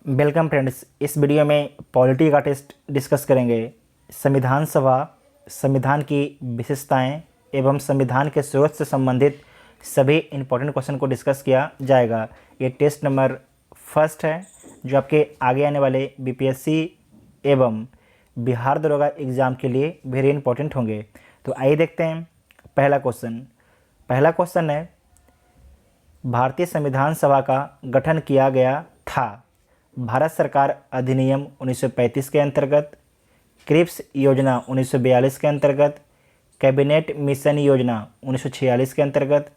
Welcome friends. इस video में polity का टेस्ट डिस्कस करेंगे। संविधान सभा, संविधान की विशेषताएं एवं संविधान के स्रोत से संबंधित सभी इम्पोर्टेंट क्वेश्चन को डिस्कस किया जाएगा। ये टेस्ट नंबर फर्स्ट है जो आपके आगे आने वाले बीपीएससी एवं बिहार दरोगा एग्ज़ाम के लिए वेरी इंपॉर्टेंट होंगे। तो आइए देखते हैं पहला क्वेश्चन है, भारतीय संविधान सभा का गठन किया गया था भारत सरकार अधिनियम 1935 के अंतर्गत, क्रिप्स योजना 1942 के अंतर्गत, कैबिनेट मिशन योजना 1946 के अंतर्गत,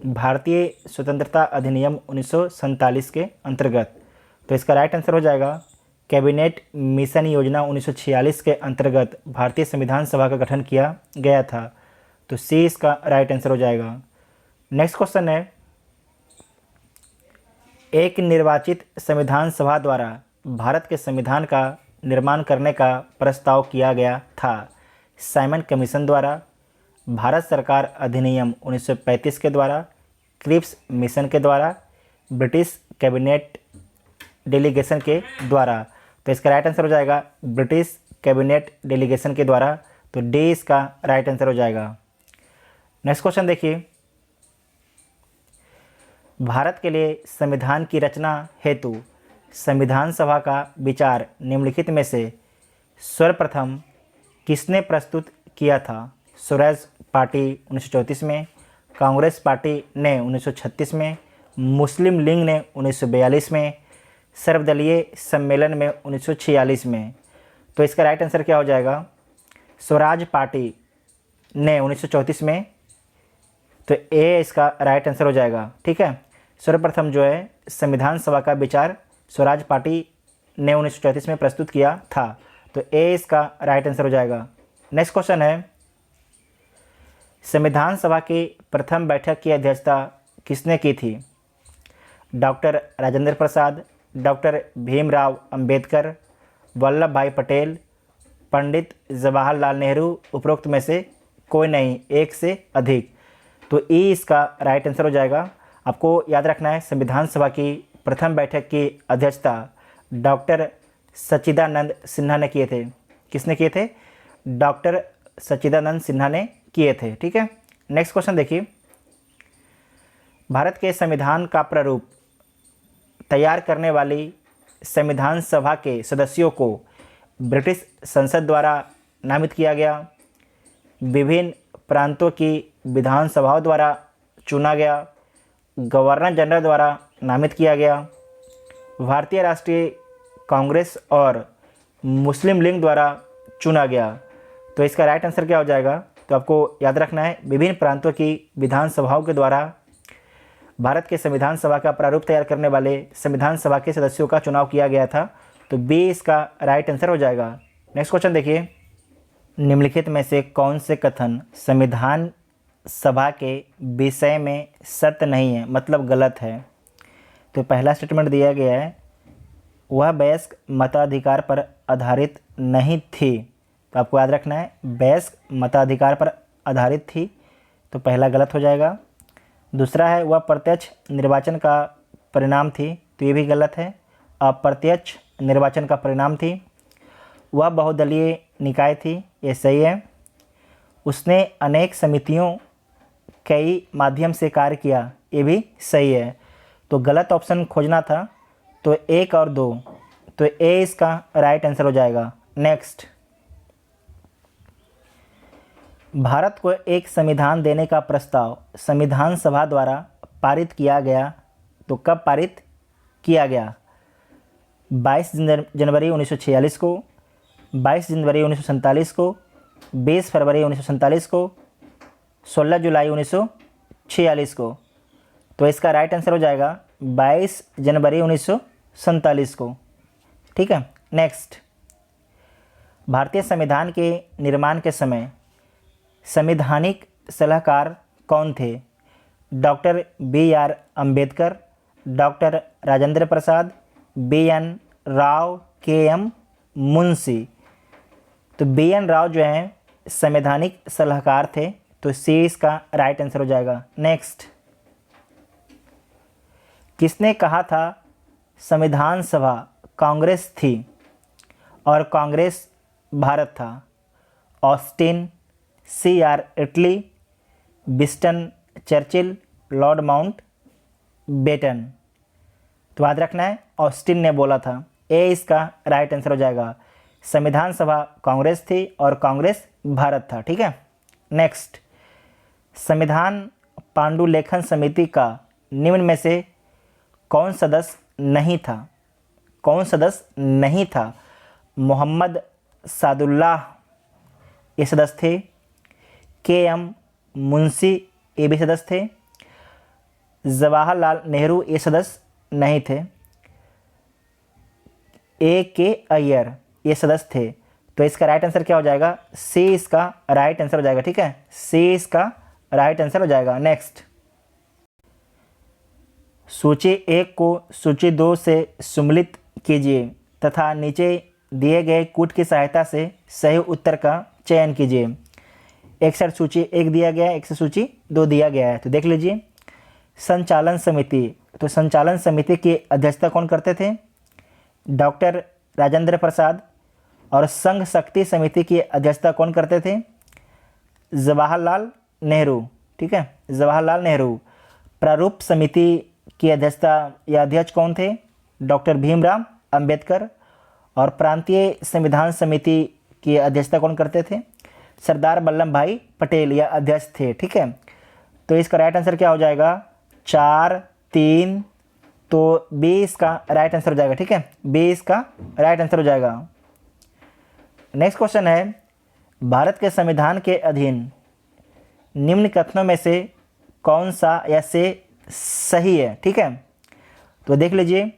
भारतीय स्वतंत्रता अधिनियम 1947 के अंतर्गत। तो इसका राइट आंसर हो जाएगा कैबिनेट मिशन योजना 1946 के अंतर्गत भारतीय संविधान सभा का गठन किया गया था। तो सी इसका राइट आंसर हो जाएगा। नेक्स्ट क्वेश्चन है, एक निर्वाचित संविधान सभा द्वारा भारत के संविधान का निर्माण करने का प्रस्ताव किया गया था साइमन कमीशन द्वारा, भारत सरकार अधिनियम 1935 के द्वारा, क्रिप्स मिशन के द्वारा, ब्रिटिश कैबिनेट डेलीगेशन के द्वारा। तो इसका राइट आंसर हो जाएगा ब्रिटिश कैबिनेट डेलीगेशन के द्वारा। तो डी इसका राइट आंसर हो जाएगा। नेक्स्ट क्वेश्चन देखिए, भारत के लिए संविधान की रचना हेतु संविधान सभा का विचार निम्नलिखित में से सर्वप्रथम किसने प्रस्तुत किया था? स्वराज पार्टी 1934 में, कांग्रेस पार्टी ने 1936 में, मुस्लिम लीग ने 1942 में, सर्वदलीय सम्मेलन में 1946 में। तो इसका राइट आंसर क्या हो जाएगा? स्वराज पार्टी ने 1934 में। तो ए इसका राइट आंसर हो जाएगा। ठीक है, सर्वप्रथम जो है संविधान सभा का विचार स्वराज पार्टी ने 1934 में प्रस्तुत किया था। तो ए इसका राइट आंसर हो जाएगा। नेक्स्ट क्वेश्चन है, संविधान सभा की प्रथम बैठक की अध्यक्षता किसने की थी? डॉक्टर राजेंद्र प्रसाद, डॉक्टर भीमराव अंबेडकर, वल्लभ भाई पटेल, पंडित जवाहरलाल नेहरू, उपरोक्त में से कोई नहीं, एक से अधिक। तो ई इसका राइट आंसर हो जाएगा। आपको याद रखना है संविधान सभा की प्रथम बैठक की अध्यक्षता डॉक्टर सच्चिदानंद सिन्हा ने किए थे। किसने किए थे? डॉक्टर सच्चिदानंद सिन्हा ने किए थे। ठीक है, नेक्स्ट क्वेश्चन देखिए, भारत के संविधान का प्रारूप तैयार करने वाली संविधान सभा के सदस्यों को ब्रिटिश संसद द्वारा नामित किया गया, विभिन्न प्रांतों की विधानसभाओं द्वारा चुना गया, गवर्नर जनरल द्वारा नामित किया गया, भारतीय राष्ट्रीय कांग्रेस और मुस्लिम लीग द्वारा चुना गया। तो इसका राइट आंसर क्या हो जाएगा? तो आपको याद रखना है विभिन्न प्रांतों की विधानसभाओं के द्वारा भारत के संविधान सभा का प्रारूप तैयार करने वाले संविधान सभा के सदस्यों का चुनाव किया गया था। तो बी इसका राइट आंसर हो जाएगा। नेक्स्ट क्वेश्चन देखिए, निम्नलिखित में से कौन से कथन संविधान सभा के विषय में सत्य नहीं है, मतलब गलत है? तो पहला स्टेटमेंट दिया गया है, वह वयस्क मताधिकार पर आधारित नहीं थी। तो आपको याद रखना है वयस्क मताधिकार पर आधारित थी। तो पहला गलत हो जाएगा। दूसरा है, वह प्रत्यक्ष निर्वाचन का परिणाम थी। तो ये भी गलत है, अप्रत्यक्ष निर्वाचन का परिणाम थी। वह बहुदलीय निकाय थी, ये सही है। उसने अनेक समितियों कई माध्यम से कार्य किया, ये भी सही है। तो गलत ऑप्शन खोजना था, तो एक और दो। तो ए इसका राइट आंसर हो जाएगा। नेक्स्ट, भारत को एक संविधान देने का प्रस्ताव संविधान सभा द्वारा पारित किया गया। तो कब पारित किया गया? 22 जनवरी 1946 को, 22 जनवरी 1947 को, 20 फरवरी 1947 को, 16 जुलाई 1946 को। तो इसका राइट आंसर हो जाएगा 22 जनवरी 1947 को। ठीक है, नेक्स्ट, भारतीय संविधान के निर्माण के समय संवैधानिक सलाहकार कौन थे? Doctor B R. Ambedkar, doctor Rajendra Prasad, B N. Rao, K M. Munshi. तो बी.एन. राव जो हैं संवैधानिक सलाहकार थे। तो सी इसका राइट आंसर हो जाएगा। नेक्स्ट, किसने कहा था संविधान सभा कांग्रेस थी और कांग्रेस भारत था? Austin, CR Attlee, Winston Churchill, Lord Mountbatten. तो याद रखना है ऑस्टिन ने बोला था। ए इसका राइट आंसर हो जाएगा। संविधान सभा कांग्रेस थी और कांग्रेस भारत था। ठीक है। नेक्स्ट, संविधान पांडुलेखन समिति का निम्न में से कौन सदस्य नहीं था? कौन सदस्य नहीं था? मोहम्मद सादुल्लाह ये सदस्य थे। KM मुंशी ये भी सदस्य थे। जवाहरलाल नेहरू ये सदस्य नहीं थे। AK अय्यर ये सदस्य थे। तो इसका राइट आंसर क्या हो जाएगा? C इसका राइट आंसर हो जाएगा। ठीक है, C इसका राइट आंसर हो जाएगा। नेक्स्ट, सूची 1 को सूची 2 से सम्मिलित कीजिए तथा नीचे दिए गए कूट की सहायता से सही उत्तर का चयन कीजिए। एक साइड सूची 1 दिया गया है, एक से सूची 2 दिया गया है। तो देख लीजिए। संचालन समिति, तो संचालन समिति की अध्यक्षता कौन करते थे? डॉक्टर राजेंद्र प्रसाद। और संघ शक्ति समिति की अध्यक्षता कौन करते थे? जवाहरलाल नेहरू। ठीक है, जवाहरलाल नेहरू। प्रारूप समिति की अध्यक्षता या अध्यक्ष कौन थे? डॉक्टर भीमराव अंबेडकर। और प्रांतीय संविधान समिति की अध्यक्षता कौन करते थे? सरदार वल्लभ भाई पटेल या अध्यक्ष थे। ठीक है, तो इसका राइट आंसर क्या हो जाएगा? 4, 3। तो B इसका राइट आंसर हो जाएगा। ठीक है, B इसका राइट आंसर हो जाएगा। नेक्स्ट क्वेश्चन है, भारत के संविधान के अधीन निम्न कथनों में से कौन सा या से सही है? ठीक है, तो देख लीजिए।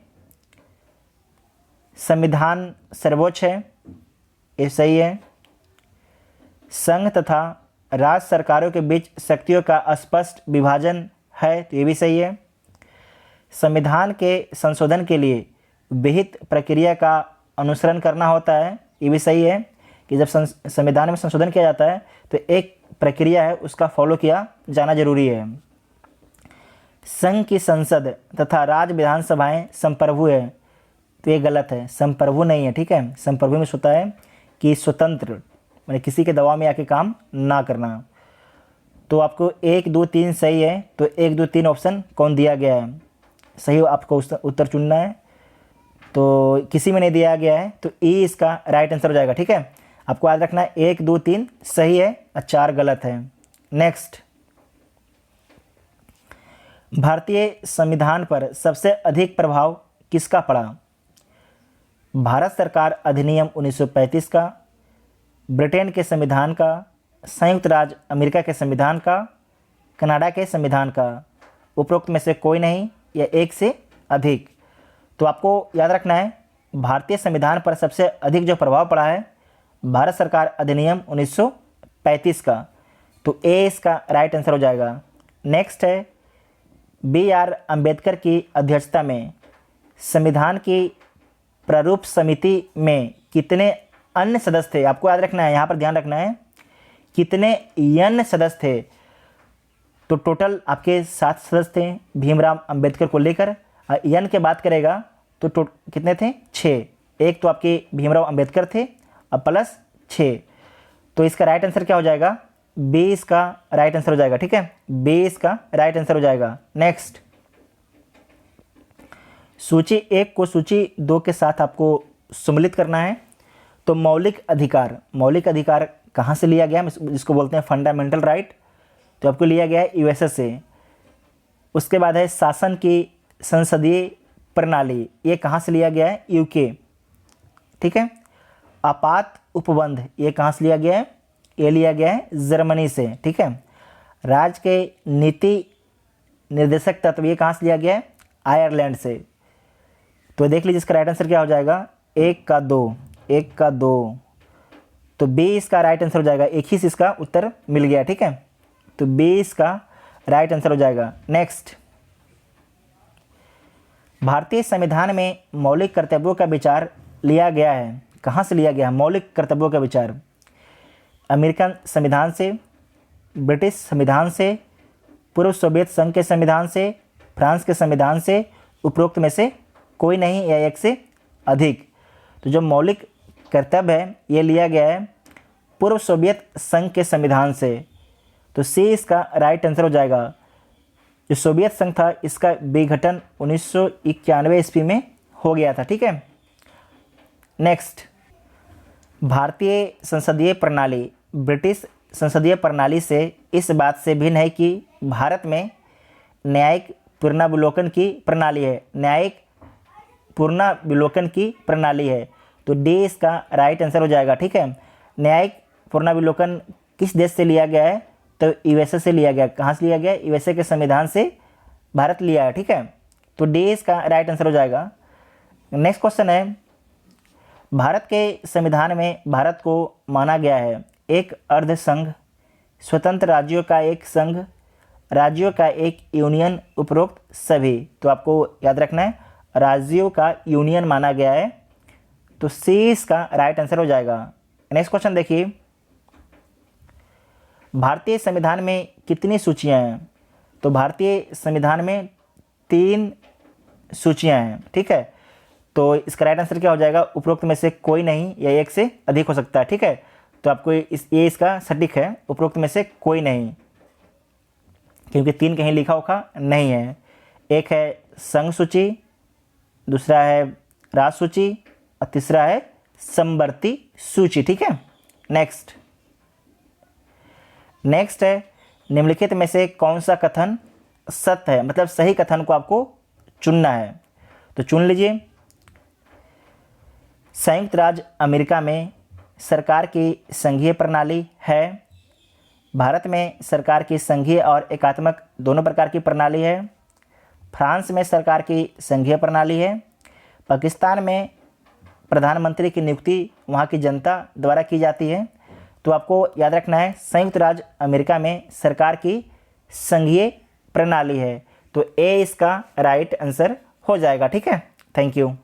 संविधान सर्वोच्च है, ये सही है। संघ तथा राज्य सरकारों के बीच शक्तियों का स्पष्ट विभाजन है, तो ये भी सही है। संविधान के संशोधन के लिए विहित प्रक्रिया का अनुसरण करना होता है, ये भी सही है कि जब संविधान में संशोधन किया जाता है तो एक प्रक्रिया है, उसका फॉलो किया जाना जरूरी है। संघ की संसद तथा राज्य विधानसभाएं संप्रभु है, तो ये गलत है, संप्रभु नहीं है। ठीक है, संप्रभु में होता है कि स्वतंत्र, मैंने किसी के दबाव में आके काम ना करना। तो आपको 1, 2, 3 सही है। तो 1, 2, 3 ऑप्शन कौन दिया गया है? सही आपको उत्तर चुनना है। तो किसी में नहीं दिया गया है, तो E इसका राइट आंसर हो जाएगा। ठीक है, आपको याद रखना है 1, 2, 3 सही है और 4 गलत है। नेक्स्ट, भारतीय संविधान पर सबसे अधिक प्रभाव किसका पड़ा? भारत सरकार अधिनियम 1935 का, ब्रिटेन के संविधान का, संयुक्त राज्य अमेरिका के संविधान का, कनाडा के संविधान का, उपरोक्त में से कोई नहीं या एक से अधिक। तो आपको याद रखना है भारतीय संविधान पर सबसे अधिक जो प्रभाव पड़ा है भारत सरकार अधिनियम 1935 का। तो A इसका राइट आंसर हो जाएगा। नेक्स्ट है, BR अम्बेडकर की अध्यक्षता में संविधान की प्रारूप समिति में कितने अन्य सदस्य थे? आपको याद रखना है, यहाँ पर ध्यान रखना है कितने अन्य सदस्य थे। तो टोटल आपके 7 सदस्य थे भीमराव अंबेडकर को लेकर। यन के बात करेगा तो कितने थे? 6। एक तो आपके भीमराव अंबेडकर थे और प्लस 6। तो इसका राइट आंसर क्या हो जाएगा? B इसका राइट आंसर हो जाएगा। ठीक है, B इसका राइट आंसर हो जाएगा। नेक्स्ट, सूची 1 को सूची 2 के साथ आपको सम्मिलित करना है। तो मौलिक अधिकार कहाँ से लिया गया है? जिसको बोलते हैं फंडामेंटल राइट, तो आपको लिया गया है USA से। उसके बाद है शासन की संसदीय प्रणाली, ये कहाँ से लिया गया है? UK। ठीक है, आपात उपबंध ये कहाँ से लिया गया है? ये लिया गया है जर्मनी से। ठीक है, राज्य के नीति निर्देशक तत्व ये कहाँ से लिया गया है? आयरलैंड से। तो देख लीजिए इसका राइट आंसर क्या हो जाएगा? 1 का 2। तो B इसका राइट आंसर हो जाएगा। एक ही से इसका उत्तर मिल गया। ठीक है, तो B इसका राइट आंसर हो जाएगा। नेक्स्ट, भारतीय संविधान में मौलिक कर्तव्यों का विचार लिया गया है, कहाँ से लिया गया है? मौलिक कर्तव्यों का विचार अमेरिकन संविधान से, ब्रिटिश संविधान से, पूर्व सोवियत संघ के संविधान से, फ्रांस के संविधान से, उपरोक्त में से कोई नहीं या एक से अधिक। तो जो मौलिक कर्तव्य है ये लिया गया है पूर्व सोवियत संघ के संविधान से। तो सी इसका राइट आंसर हो जाएगा। जो सोवियत संघ था इसका विघटन 1991 ईस्वी में हो गया था। ठीक है। नेक्स्ट, भारतीय संसदीय प्रणाली ब्रिटिश संसदीय प्रणाली से इस बात से भिन्न है कि भारत में न्यायिक पुनरावलोकन की प्रणाली है। न्यायिक पुनरावलोकन की प्रणाली है। तो डी इसका राइट आंसर हो जाएगा। ठीक है। न्यायिक पुनरावलोकन किस देश से लिया गया है? तो यूएसए से लिया गया। कहाँ से लिया गया? यूएसए के संविधान से भारत लिया है। ठीक है। तो डी इसका राइट आंसर हो जाएगा। नेक्स्ट क्वेश्चन है, भारत के संविधान में भारत को माना गया है एक अर्ध संघ, स्वतंत्र राज्यों का एक संघ, राज्यों का एक यूनियन, उपरोक्त सभी। तो आपको याद रखना है राज्यों का यूनियन माना गया है। तो सी इसका राइट आंसर हो जाएगा। नेक्स्ट क्वेश्चन देखिए, भारतीय संविधान में कितनी सूचियां हैं? तो भारतीय संविधान में 3 सूचियां हैं। ठीक है। तो इसका राइट आंसर क्या हो जाएगा? उपरोक्त में से कोई नहीं या एक से अधिक हो सकता है। ठीक है। तो आपको ये इसका सटीक है, उपरोक्त में से कोई नहीं, क्योंकि 3 कहीं लिखा उखा नहीं है। एक है संघ सूची, दूसरा है राज्य सूची और तीसरा है समवर्ती सूची। ठीक है। नेक्स्ट है, निम्नलिखित में से कौन सा कथन सत्य है? मतलब सही कथन को आपको चुनना है। तो चुन लीजिए। संयुक्त राज्य अमेरिका में सरकार की संघीय प्रणाली है। भारत में सरकार की संघीय और एकात्मक दोनों प्रकार की प्रणाली है। फ्रांस में सरकार की संघीय प्रणाली है। पाकिस्तान में प्रधानमंत्री की नियुक्ति वहाँ की जनता द्वारा की जाती है। तो आपको याद रखना है संयुक्त राज्य अमेरिका में सरकार की संघीय प्रणाली है। तो ए इसका राइट आंसर हो जाएगा। ठीक है। Thank you.